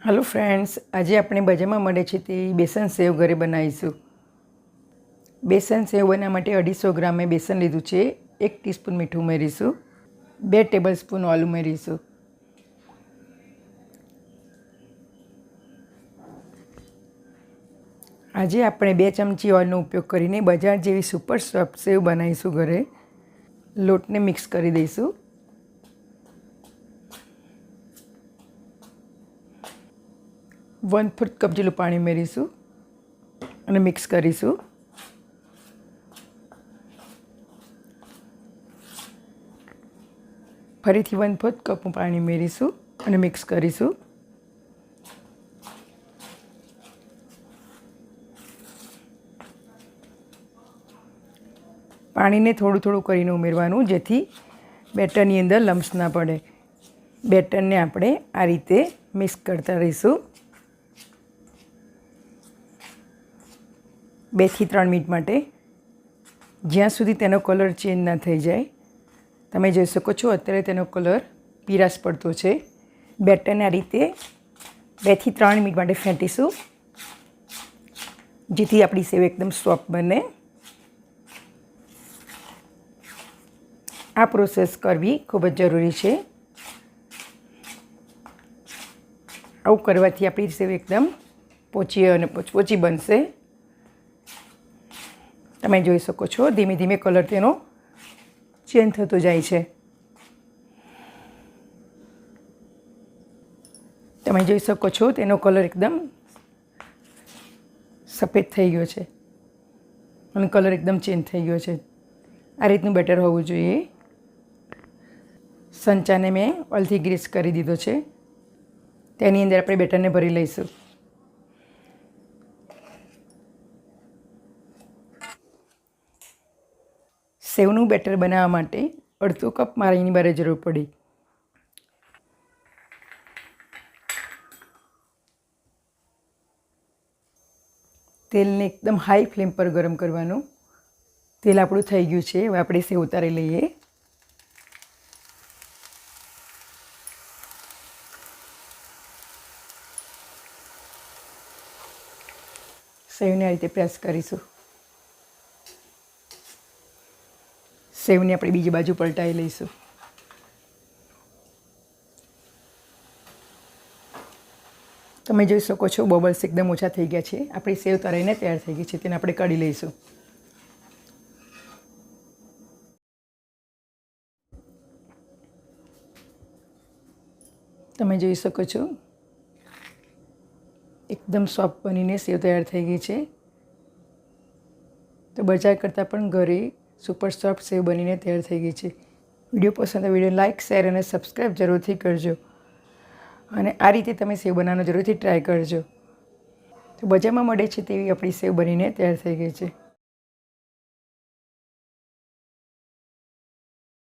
Hello friends, आज આપણે બજારમાં મળે છે તે બેસન સેવ ઘરે બનાવીશું। બેસન સેવ બનાવવા માટે 250 ગ્રામ મેં બેસન લીધું છે। 1 ટીસ્પૂન મીઠું ઉમેરીશું, 2 ટેબલસ્પૂન ઓઇલ ઉમેરીશું। આજે આપણે 2 ચમચી ઓઇલનો ઉપયોગ કરીને બજાર જેવી સુપર સોફ્ટ સેવ બનાવીશું ઘરે। લોટને મિક્સ કરી દઈશું। 1/4 કપ જેટલું પાણી ઉમેરીશું અને મિક્સ કરીશું। ફરીથી 1/4 કપ પાણી ઉમેરીશું અને મિક્સ કરીશું। પાણીને થોડું થોડું કરીને ઉમેરવાનું, જેથી બેટરની અંદર લમ્સ ના પડે। બેટરને આપણે આ રીતે મિક્સ કરતા રહીશું 2 થી 3 મિનિટ માટે, જ્યાં સુધી તેનો કલર ચેન્જ ના થઈ જાય। તમે જોઈ શકો છો અત્યારે તેનો કલર પીરાશ પડતો છે। બેટરને આ રીતે 2 થી 3 મિનિટ માટે ફેંટીશું, જેથી આપણી સેવ એકદમ સોફ્ટ બને। આ પ્રોસેસ કરવી ખૂબ જ જરૂરી છે। આવું કરવાથી આપણી સેવ એકદમ પોચી અને પોચપોચી બનશે। તમે જોઈ શકો છો ધીમે ધીમે કલર તેનો ચેન્જ થતો જાય છે। તમે જોઈ શકો છો તેનો કલર એકદમ સફેદ થઈ ગયો છે અને કલર એકદમ ચેન્જ થઈ ગયો છે। આ રીતનું બેટર હોવું જોઈએ। સંચાને મેં ઓઇલથી ગ્રીસ કરી દીધો છે। તેની અંદર આપણે બેટરને ભરી લઈશું। સેવનું બેટર બનાવવા માટે 1/2 કપ પાણીની મારે જરૂર પડી। તેલને એકદમ હાઈ ફ્લેમ પર ગરમ કરવાનું। તેલ આપણું થઈ ગયું છે, હવે આપણે સેવ ઉતારી લઈએ। સેવને આ રીતે પ્રેસ કરીશું। સેવને આપણે બીજી બાજુ પલટાવી લઈશું। તમે જોઈ શકો છો બબલ્સ એકદમ ઓછા થઈ ગયા છે। આપણી સેવ તળાઈને તૈયાર થઈ ગઈ છે, તેને આપણે કાઢી લઈશું। તમે જોઈ શકો છો એકદમ સોફ્ટ બનીને સેવ તૈયાર થઈ ગઈ છે। તો બજાર કરતાં પણ ઘરે સુપર સોફ્ટ સેવ બનીને તૈયાર થઈ ગઈ છે। વિડીયો પસંદ આવે વિડીયો લાઇક, શેર અને સબસ્ક્રાઈબ જરૂરથી કરજો, અને આ રીતે તમે સેવ બનાવવાનો જરૂરથી ટ્રાય કરજો। તો બજારમાં મળે છે તેવી આપણી સેવ બનીને તૈયાર થઈ ગઈ છે।